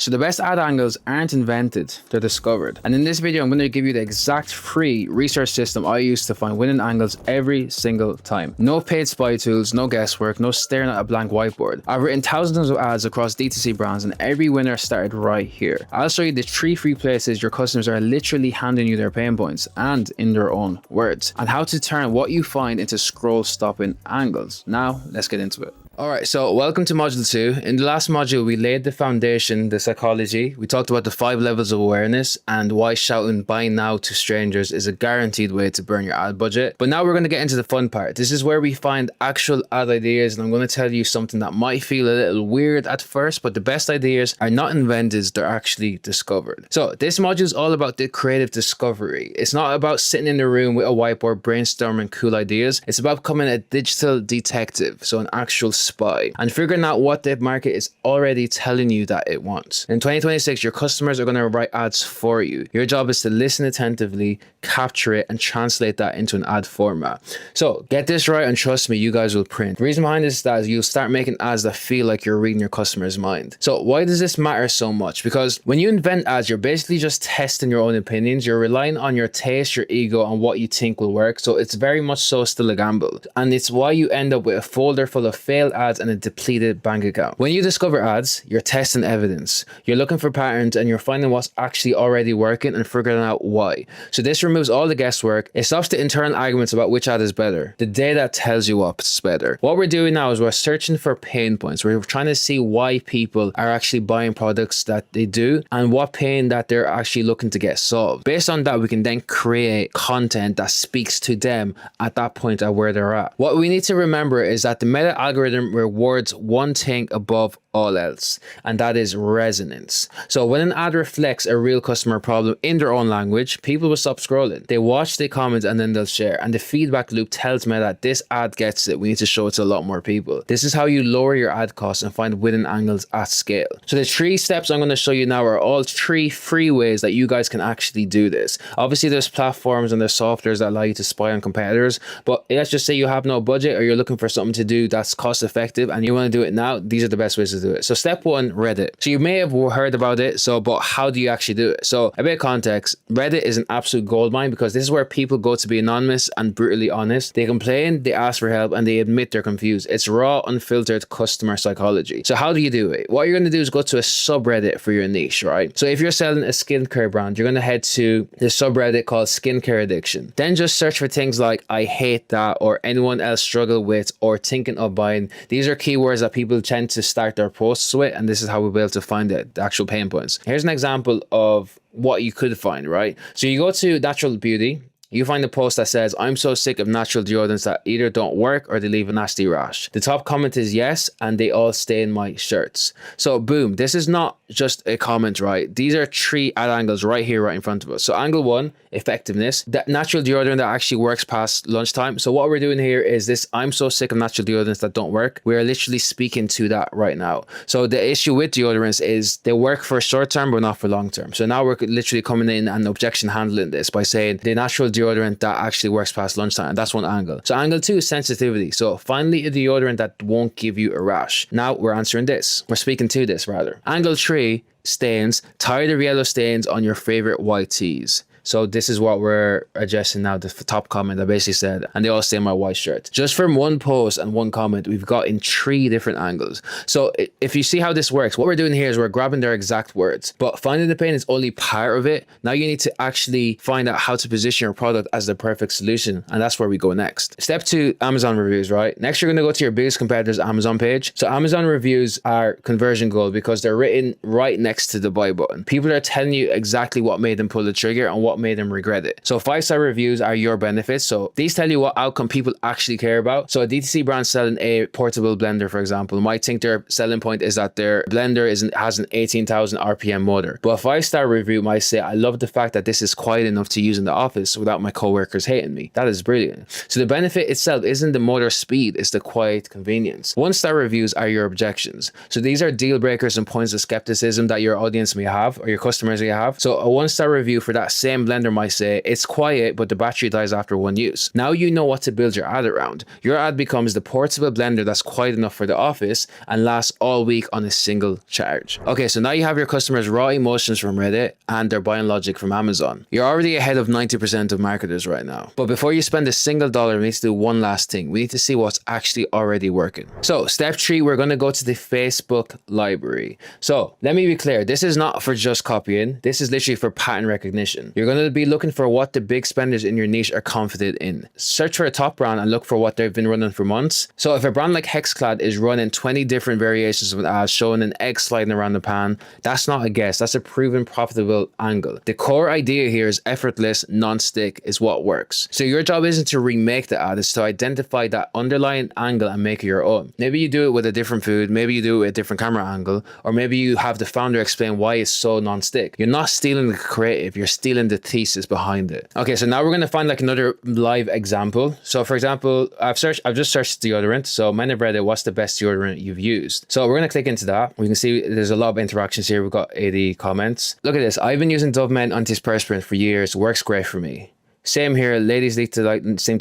So the best ad angles aren't invented, they're discovered. And in this video, I'm going to give you the exact free research system I use to find winning angles every single time. No paid spy tools, no guesswork, no staring at a blank whiteboard. I've written thousands of ads across D2C brands and every winner started right here. I'll show you the 3 free places your customers are literally handing you their pain points and in their own words, and how to turn what you find into scroll stopping angles. Now, let's get into it. Alright, so welcome to module 2. In the last module, we laid the foundation, the psychology. We talked about the 5 levels of awareness and why shouting buy now to strangers is a guaranteed way to burn your ad budget. But now we're going to get into the fun part. This is where we find actual ad ideas, and I'm going to tell you something that might feel a little weird at first, but the best ideas are not invented, they're actually discovered. So this module is all about the creative discovery. It's not about sitting in the room with a whiteboard brainstorming cool ideas. It's about becoming a digital detective, so an actual spy, and figuring out what the market is already telling you that it wants. In 2026, your customers are going to write ads for you. Your job is to listen attentively, capture it, and translate that into an ad format. So get this right, and trust me, you guys will print. The reason behind this is that you'll start making ads that feel like you're reading your customer's mind. So why does this matter so much? Because when you invent ads, you're basically just testing your own opinions. You're relying on your taste, your ego, and what you think will work. So it's very much so still a gamble. And it's why you end up with a folder full of failed ads and a depleted bank account. When you discover ads, you're testing evidence. You're looking for patterns and you're finding what's actually already working and figuring out why. So this removes all the guesswork. It stops the internal arguments about which ad is better. The data tells you what's better. What we're doing now is we're searching for pain points. We're trying to see why people are actually buying products that they do and what pain that they're actually looking to get solved. Based on that, we can then create content that speaks to them at that point at where they're at. What we need to remember is that the meta algorithm rewards one thing above all else, and that is resonance. So when an ad reflects a real customer problem in their own language, people will stop scrolling. They watch, they comment, and then they'll share. And the feedback loop tells me that this ad gets it. We need to show it to a lot more people. This is how you lower your ad costs and find winning angles at scale. So the 3 steps I'm going to show you now are all 3 free ways that you guys can actually do this. Obviously, there's platforms and there's softwares that allow you to spy on competitors, but let's just say you have no budget or you're looking for something to do that's cost effective and you want to do it now. These are the best ways to do it. So step 1, Reddit. So you may have heard about it, but how do you actually do it? So a bit of context, Reddit is an absolute goldmine because this is where people go to be anonymous and brutally honest. They complain, they ask for help, and they admit they're confused. It's raw, unfiltered customer psychology. So how do you do it? What you're going to do is go to a subreddit for your niche, right? So if you're selling a skincare brand, you're going to head to the subreddit called skincare addiction. Then just search for things like I hate that, or anyone else struggle with, or thinking of buying. These are keywords that people tend to start their posts with, and this is how we'll be able to find the actual pain points. Here's an example of what you could find, right? So you go to natural beauty. You find a post that says, I'm so sick of natural deodorants that either don't work or they leave a nasty rash. The top comment is yes, and they all stain my shirts. So boom, this is not just a comment, right? These are 3 ad angles right here, right in front of us. So angle 1, effectiveness, that natural deodorant that actually works past lunchtime. So what we're doing here is this, I'm so sick of natural deodorants that don't work. We are literally speaking to that right now. So the issue with deodorants is they work for short term, but not for long term. So now we're literally coming in and objection handling this by saying the natural deodorant that actually works past lunchtime. That's one angle. So angle 2 is sensitivity. So finally a deodorant that won't give you a rash. Now we're answering this. We're speaking to this rather. Angle 3, stains. Tired of yellow stains on your favorite white tees. So this is what we're addressing now, the top comment that basically said, and they all stay in my white shirt. Just from one post and one comment, we've got in 3 different angles. So if you see how this works, what we're doing here is we're grabbing their exact words, but finding the pain is only part of it. Now you need to actually find out how to position your product as the perfect solution. And that's where we go next. Step 2, Amazon reviews, right? Next, you're going to go to your biggest competitor's Amazon page. So Amazon reviews are conversion gold because they're written right next to the buy button. People are telling you exactly what made them pull the trigger and what made them regret it. So 5-star reviews are your benefits. So these tell you what outcome people actually care about. So a DTC brand selling a portable blender, for example, might think their selling point is that their blender has an 18,000 RPM motor. But a 5-star review might say, I love the fact that this is quiet enough to use in the office without my coworkers hating me. That is brilliant. So the benefit itself isn't the motor speed, it's the quiet convenience. 1-star reviews are your objections. So these are deal breakers and points of skepticism that your audience may have or your customers may have. So a 1-star review for that same blender might say it's quiet, but the battery dies after one use. Now you know what to build your ad around. Your ad becomes the portable blender that's quiet enough for the office and lasts all week on a single charge. Okay, so now you have your customers' raw emotions from Reddit and their buying logic from Amazon. You're already ahead of 90% of marketers right now. But before you spend a single dollar, we need to do one last thing. We need to see what's actually already working. So step 3, we're going to go to the Facebook library. So let me be clear. This is not for just copying. This is literally for pattern recognition. You're going to be looking for what the big spenders in your niche are confident in. Search for a top brand and look for what they've been running for months. So if a brand like Hexclad is running 20 different variations of ads showing an egg sliding around the pan, that's not a guess. That's a proven profitable angle. The core idea here is effortless, non-stick is what works. So your job isn't to remake the ad, it's to identify that underlying angle and make it your own. Maybe you do it with a different food, maybe you do it with a different camera angle, or maybe you have the founder explain why it's so non-stick. You're not stealing the creative, you're stealing the thesis behind it. Okay, so now we're going to find like another live example. So for example, I've just searched deodorant. So men have Reddit, what's the best deodorant you've used? So we're going to click into that. We can see there's a lot of interactions here. We've got 80 comments. Look at this. I've been using Dove Men antiperspirant for years. Works great for me. Same here. Ladies seem to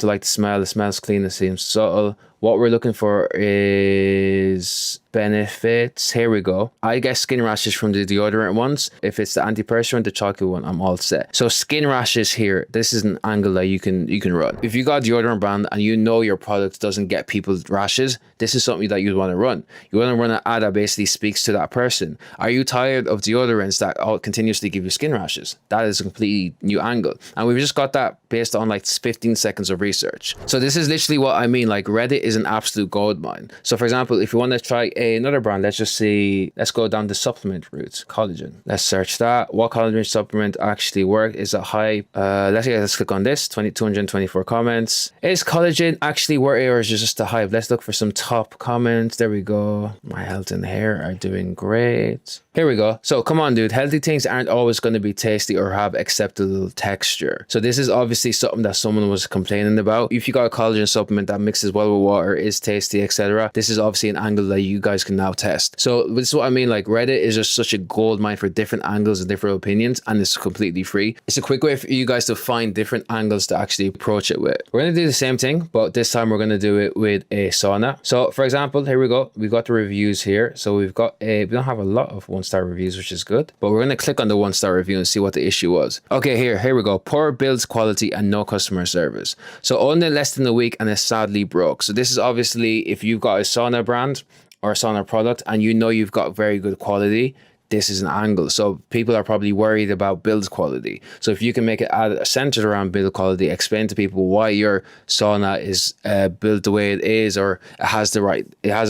like the smell. It smells clean. It seems subtle. What we're looking for is benefits. Here we go. I get skin rashes from the deodorant ones. If it's the antiperspirant, the chocolate one, I'm all set. So skin rashes here, this is an angle that you can run. If you got a deodorant brand and you know your product doesn't get people rashes, this is something that you'd want to run. You want to run an ad that basically speaks to that person. Are you tired of deodorants that all continuously give you skin rashes? That is a completely new angle. And we've just got that based on like 15 seconds of research. So this is literally what I mean. Like Reddit is an absolute gold mine. So for example, if you want to try another brand, let's go down the supplement route, collagen. Let's search that. What collagen supplement actually work? Is it high? Let's click on this. 224 comments. Is collagen actually worth it, or is it just a hype? Let's look for some top comments. There we go. My health and hair are doing great. Here we go. So come on, dude. Healthy things aren't always going to be tasty or have acceptable texture. So this is obviously something that someone was complaining about. If you got a collagen supplement that mixes well with water, is tasty, etc., this is obviously an angle that you guys can now test. So this is what I mean. Like Reddit is just such a gold mine for different angles and different opinions, and it's completely free. It's a quick way for you guys to find different angles to actually approach it with. We're going to do the same thing, but this time we're going to do it with a sauna. So for example, here we go. We've got the reviews here. So we don't have a lot of 1-star reviews, which is good, but we're going to click on the 1-star review and see what the issue was. Okay, here we go. Poor builds quality and no customer service. So owned it less than a week and is sadly broke. So this is obviously if you've got a sauna brand or a sauna product and you know you've got very good quality, this is an angle. So people are probably worried about build quality. So if you can make it centered around build quality, explain to people why your sauna is built the way it is, or it has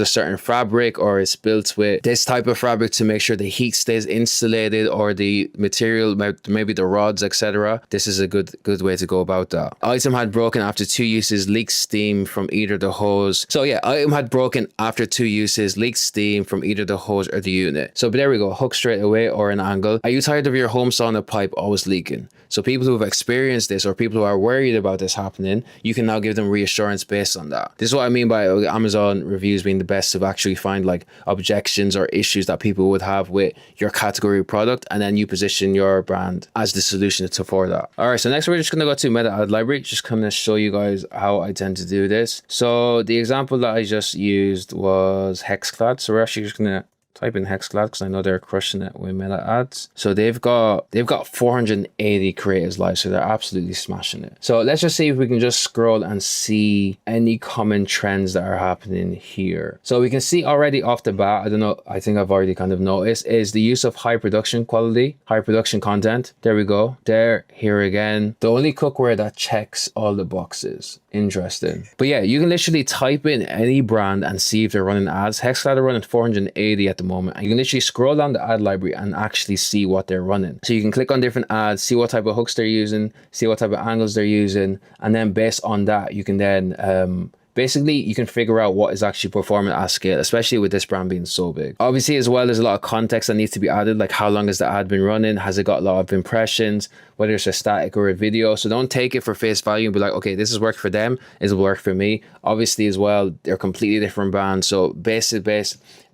a certain fabric, or it's built with this type of fabric to make sure the heat stays insulated, or the material, maybe the rods, etc. This is a good way to go about that. Item had broken after 2 uses, leaked steam from either the hose. So yeah, item had broken after 2 uses, leaked steam from either the hose or the unit. So but there we go. Hook straight away or an angle. Are you tired of your home sauna pipe always leaking? So people who have experienced this, or people who are worried about this happening, you can now give them reassurance based on that. This is what I mean by Amazon reviews being the best to actually find like objections or issues that people would have with your category product, and then you position your brand as the solution for that. All right, so next we're just going to go to meta ad library, just kind of show you guys how I tend to do this. So the example that I just used was Hexclad. So we're actually just going to type in Hexclad because I know they're crushing it with meta ads. So they've got 480 creatives live, so they're absolutely smashing it. So let's just see if we can just scroll and see any common trends that are happening here. So we can see already off the bat, I don't know, I think I've already kind of noticed, is the use of high production quality, high production content. There we go. Here again. The only cookware that checks all the boxes. Interesting. But yeah, you can literally type in any brand and see if they're running ads. Hexclad are running 480 at the moment, and you can literally scroll down the ad library and actually see what they're running. So you can click on different ads, see what type of hooks they're using, see what type of angles they're using, and then based on that you can then basically you can figure out what is actually performing at scale, especially with this brand being so big. Obviously as well, there's a lot of context that needs to be added, like how long has the ad been running, has it got a lot of impressions, whether it's a static or a video. So don't take it for face value and be like, okay, this has worked for them, it will work for me. Obviously as well, they're completely different brands, so base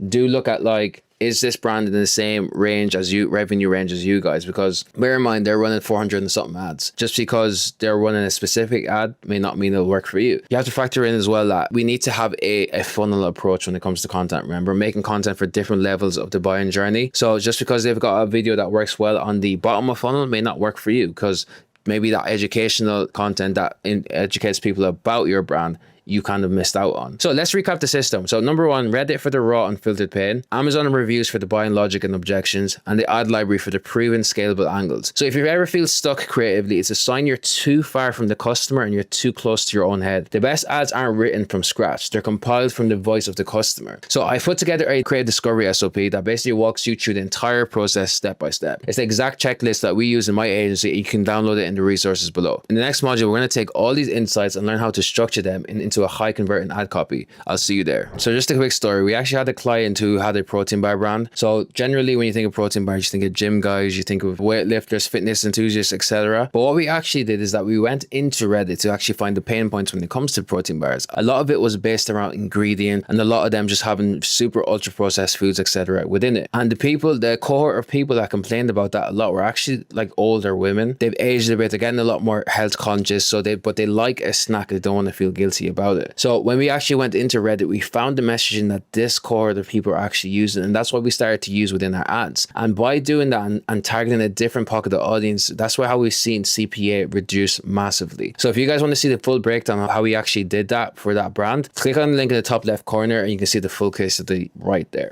do look at like is this brand in the same range as you, revenue range as you guys? Because bear in mind, they're running 400 and something ads. Just because they're running a specific ad may not mean it'll work for you. You have to factor in as well that we need to have a funnel approach when it comes to content. Remember, making content for different levels of the buying journey. So just because they've got a video that works well on the bottom of funnel may not work for you, because maybe that educational content that educates people about your brand you kind of missed out on. So let's recap the system. So number one, Reddit for the raw unfiltered pain, Amazon reviews for the buying logic and objections, and the ad library for the proven scalable angles. So if you ever feel stuck creatively, it's a sign you're too far from the customer and you're too close to your own head. The best ads aren't written from scratch. They're compiled from the voice of the customer. So I put together a creative discovery SOP that basically walks you through the entire process step by step. It's the exact checklist that we use in my agency. You can download it in the resources below. In the next module, we're going to take all these insights and learn how to structure them into a high converting ad copy. I'll see you there. So just a quick story. We actually had a client who had a protein bar brand. So generally when you think of protein bars, you think of gym guys, you think of weightlifters, fitness enthusiasts, etc. But what we actually did is that we went into Reddit to actually find the pain points when it comes to protein bars. A lot of it was based around ingredient and a lot of them just having super ultra processed foods, etc. within it. And the cohort of people that complained about that a lot were actually like older women. They've aged a bit, they're getting a lot more health conscious, but they like a snack, they don't want to feel guilty about it. So when we actually went into Reddit, we found the messaging that this cohort of people are actually using, and that's what we started to use within our ads. And by doing that and targeting a different pocket of the audience, that's how we've seen CPA reduce massively. So if you guys want to see the full breakdown of how we actually did that for that brand, click on the link in the top left corner and you can see the full case study right there.